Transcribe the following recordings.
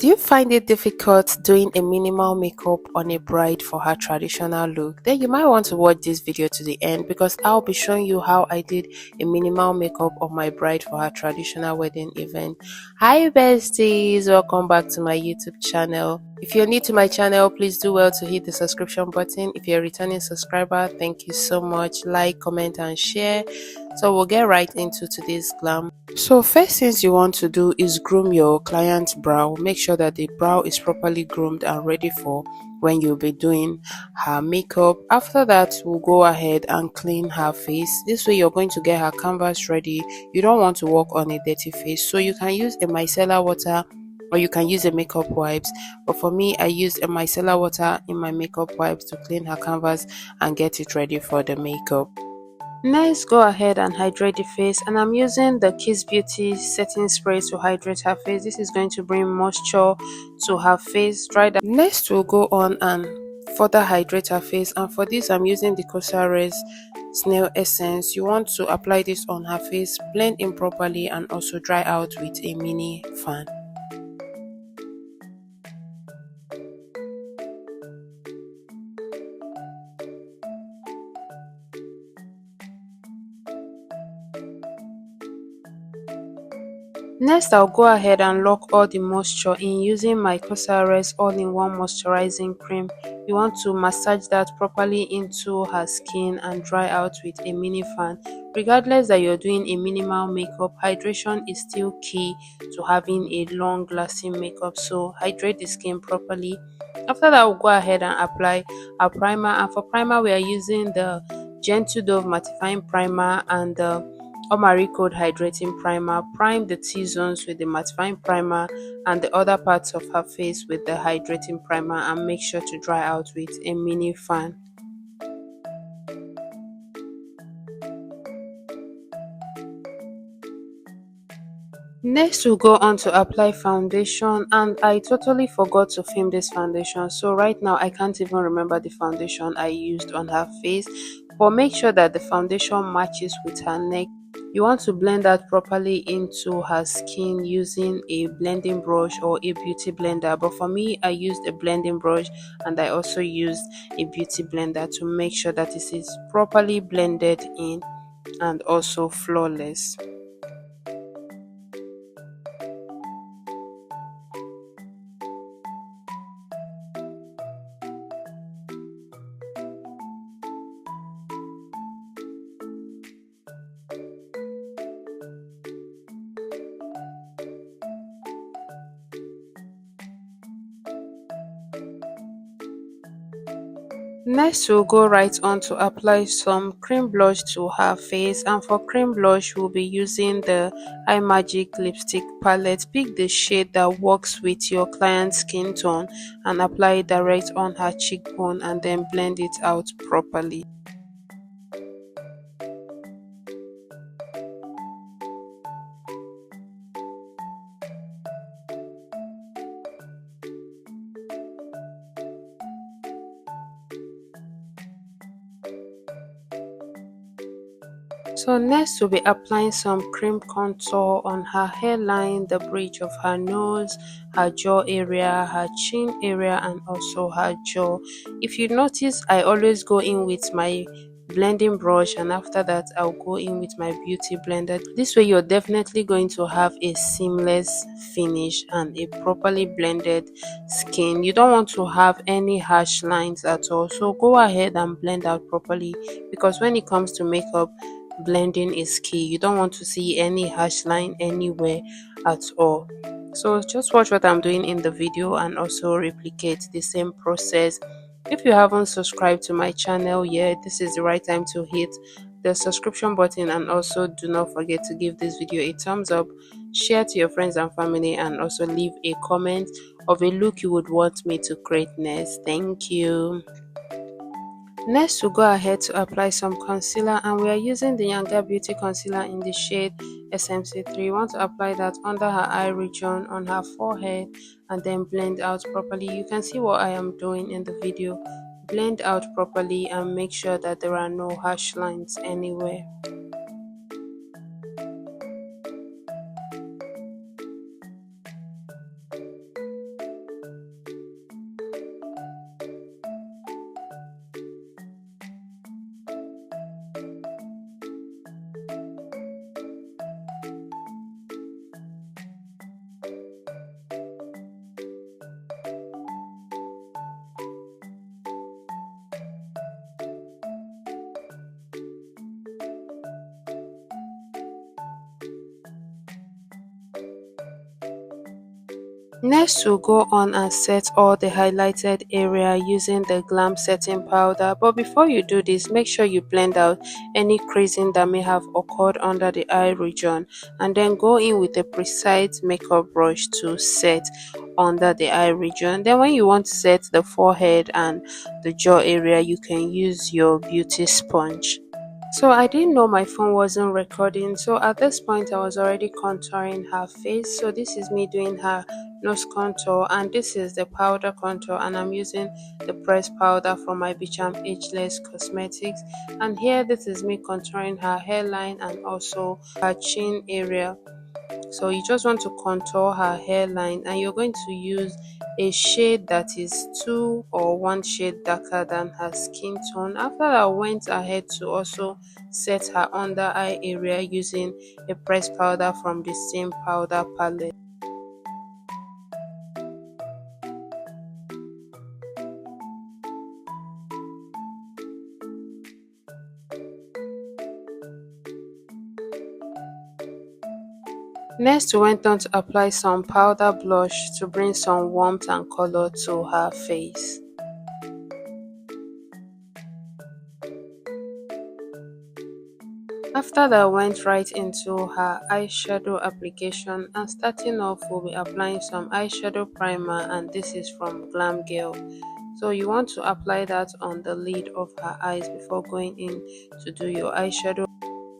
Do you find it difficult doing a minimal makeup on a bride for her traditional look? Then you might want to watch this video to the end because I'll be showing you how I did a minimal makeup of my bride for her traditional wedding event. Hi besties, welcome back to my YouTube channel. If you're new to my channel, please do well to hit the subscription button. If you're a returning subscriber, thank you so much. Like, comment and share. So we'll get right into today's glam. So first things you want to do is groom your client's brow. Make sure that the brow is properly groomed and ready for when you'll be doing her makeup. After that, we'll go ahead and clean her face. This way you're going to get her canvas ready. You don't want to work on a dirty face, so you can use a micellar water or you can use a makeup wipes, but for me I used a micellar water in my makeup wipes to clean her canvas and get it ready for the makeup. Next, go ahead and hydrate the face, and I'm using the Kiss Beauty setting spray to hydrate her face. This is going to bring moisture to her face. Next, we'll go on and further hydrate her face, and for this I'm using the Cosrx snail essence. You want to apply this on her face, blend in properly and also dry out with a mini fan. Next, I'll go ahead and lock all the moisture in using my Cosrx all-in-one moisturizing cream. You want to massage that properly into her skin and dry out with a mini fan. Regardless that you're doing a minimal makeup, hydration is still key to having a long-lasting makeup. So hydrate the skin properly. After that, we'll go ahead and apply our primer. And for primer, we are using the Gentle Dove Mattifying Primer and the Omari Code Hydrating Primer. Prime the T-zones with the mattifying primer and the other parts of her face with the hydrating primer, and make sure to dry out with a mini fan. Next, we'll go on to apply foundation, and I totally forgot to film this foundation, so right now I can't even remember the foundation I used on her face, but make sure that the foundation matches with her neck. You want to blend that properly into her skin using a blending brush or a beauty blender, but for me I used a blending brush and I also used a beauty blender to make sure that it is properly blended in and also flawless. Next, we'll go right on to apply some cream blush to her face, and for cream blush we'll be using the iMagic lipstick palette. Pick the shade that works with your client's skin tone and apply it direct on her cheekbone and then blend it out properly. So next we'll be applying some cream contour on her hairline, the bridge of her nose, her jaw area, her chin area and also her jaw. If you notice, I always go in with my blending brush and after that I'll go in with my beauty blender. This way you're definitely going to have a seamless finish and a properly blended skin. You don't want to have any harsh lines at all, so go ahead and blend out properly, because when it comes to makeup, blending is key. You don't want to see any harsh line anywhere at all. So just watch what I'm doing in the video and also replicate the same process. If you haven't subscribed to my channel yet, this is the right time to hit the subscription button, and also do not forget to give this video a thumbs up, share to your friends and family, and also leave a comment of a look you would want me to create next. Thank you. Next, we'll go ahead to apply some concealer, and we are using the Yanga Beauty Concealer in the shade SMC3. You want to apply that under her eye region, on her forehead, and then blend out properly. You can see what I am doing in the video. Blend out properly and make sure that there are no harsh lines anywhere. Next, we'll go on and set all the highlighted area using the GLAM setting powder. But before you do this, make sure you blend out any creasing that may have occurred under the eye region, and then go in with a precise makeup brush to set under the eye region. Then when you want to set the forehead and the jaw area, you can use your beauty sponge. So I didn't know my phone wasn't recording. So at this point, I was already contouring her face. So this is me doing her nose contour, and this is the powder contour, and I'm using the pressed powder from my Bicham Ageless Cosmetics. And here, this is me contouring her hairline and also her chin area. So you just want to contour her hairline, and you're going to use a shade that is two or one shade darker than her skin tone. After that, I went ahead to also set her under eye area using a pressed powder from the same powder palette. Next, we went on to apply some powder blush to bring some warmth and color to her face. After that, I went right into her eyeshadow application, and starting off, we'll be applying some eyeshadow primer, and this is from GLAM Girl. So you want to apply that on the lid of her eyes before going in to do your eyeshadow.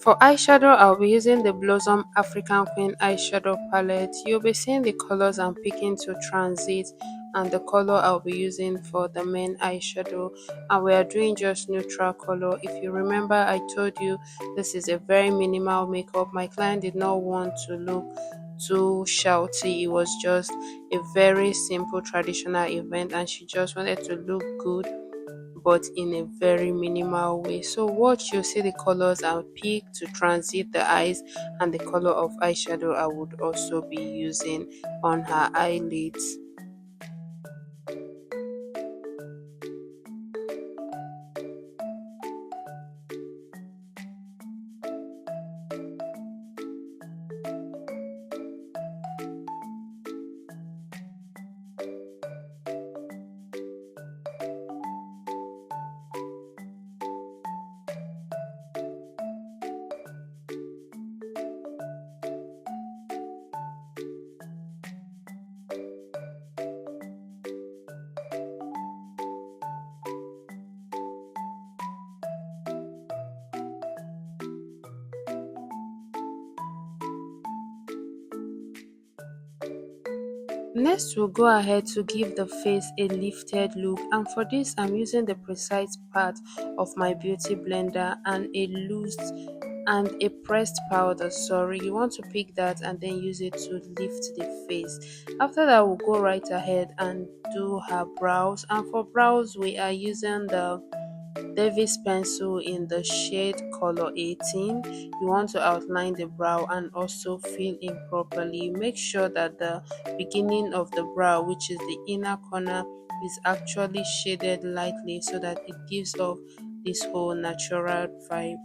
For eyeshadow, I'll be using the Blossom African Queen eyeshadow palette. You'll be seeing the colors I'm picking to transit and the color I'll be using for the main eyeshadow. And we are doing just neutral color. If you remember, I told you this is a very minimal makeup. My client did not want to look too shouty. It was just a very simple traditional event, and she just wanted to look good but in a very minimal way. So watch, you see the colors I'll pick to transit the eyes, and the color of eyeshadow I would also be using on her eyelids. Next, we'll go ahead to give the face a lifted look, and for this I'm using the precise part of my beauty blender and a loose and a pressed powder. Sorry, you want to pick that and then use it to lift the face. After that, we'll go right ahead and do her brows, and for brows we are using the Davis pencil in the shade color 18. You want to outline the brow and also fill in properly. Make sure that the beginning of the brow, which is the inner corner, is actually shaded lightly so that it gives off this whole natural vibe.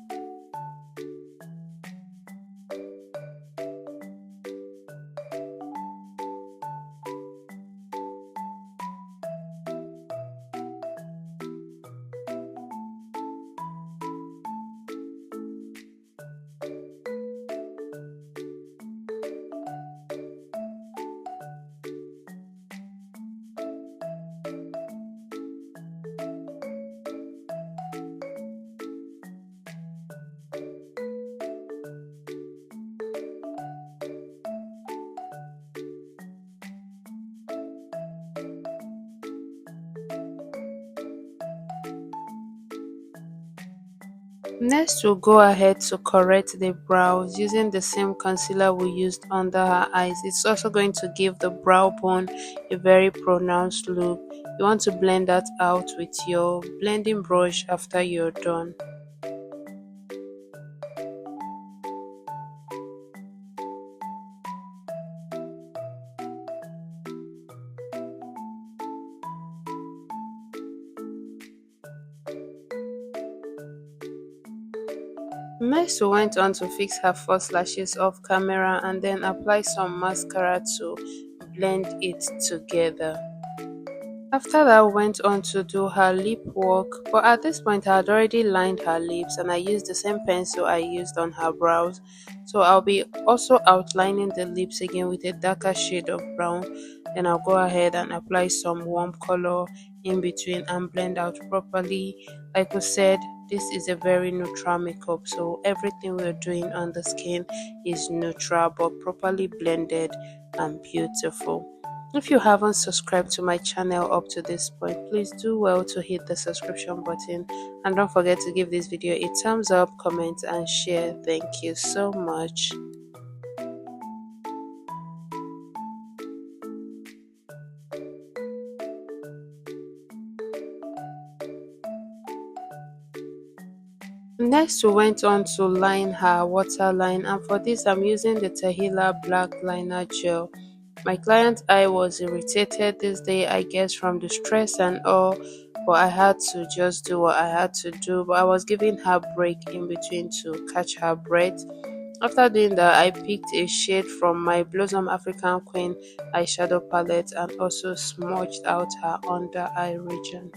Next, we'll go ahead to correct the brows using the same concealer we used under her eyes. It's also going to give the brow bone a very pronounced look. You want to blend that out with your blending brush after you're done. Next, we went on to fix her false lashes off camera and then apply some mascara to blend it together. After that, we went on to do her lip work, but at this point I had already lined her lips and I used the same pencil I used on her brows. So I'll be also outlining the lips again with a darker shade of brown. Then I'll go ahead and apply some warm color in between and blend out properly. Like we said, this is a very neutral makeup, so everything we're doing on the skin is neutral but properly blended and beautiful. If you haven't subscribed to my channel up to this point, please do well to hit the subscription button and don't forget to give this video a thumbs up, comment and share. Thank you so much. Next, we went on to line her waterline, and for this I'm using the Tahila black liner gel. My client's eye was irritated this day, I guess from the stress and all, but I had to just do what I had to do. But I was giving her break in between to catch her breath. After doing that, I picked a shade from my Blossom African Queen eyeshadow palette and also smudged out her under eye region.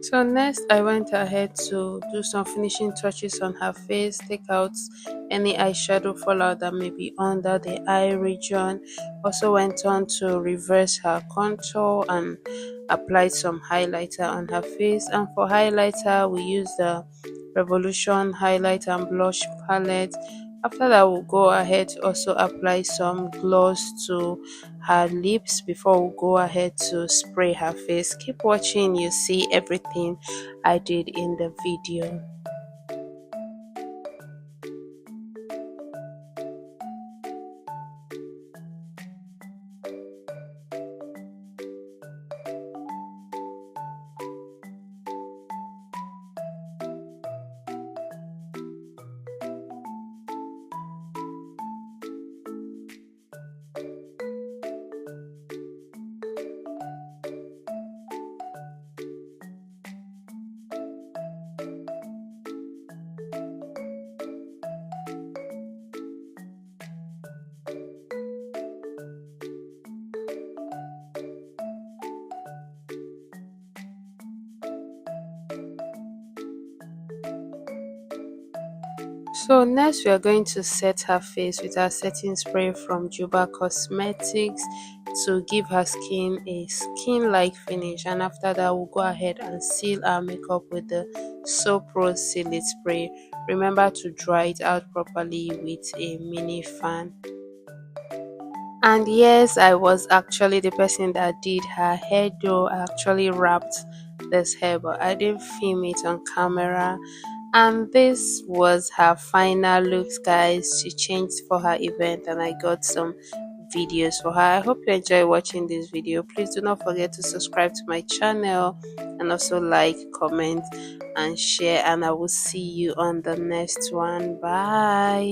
So next I went ahead to do some finishing touches on her face, take out any eyeshadow fallout that may be under the eye region. Also went on to reverse her contour and applied some highlighter on her face. And for highlighter we use the Revolution highlight and blush palette. After that, we'll go ahead to also apply some gloss to her lips before we go ahead to spray her face. Keep watching, you see everything I did in the video. So next we are going to set her face with our setting spray from Juba Cosmetics to give her skin a skin-like finish, and after that we'll go ahead and seal our makeup with the Soap Rose Seal It spray. Remember to dry it out properly with a mini fan. And yes, I was actually the person that did her hair, though I actually wrapped this hair, but I didn't film it on camera. And this was her final looks, guys. She changed for her event and I got some videos for her. I hope you enjoy watching this video. Please do not forget to subscribe to my channel and also like, comment and share, and I will see you on the next one. Bye.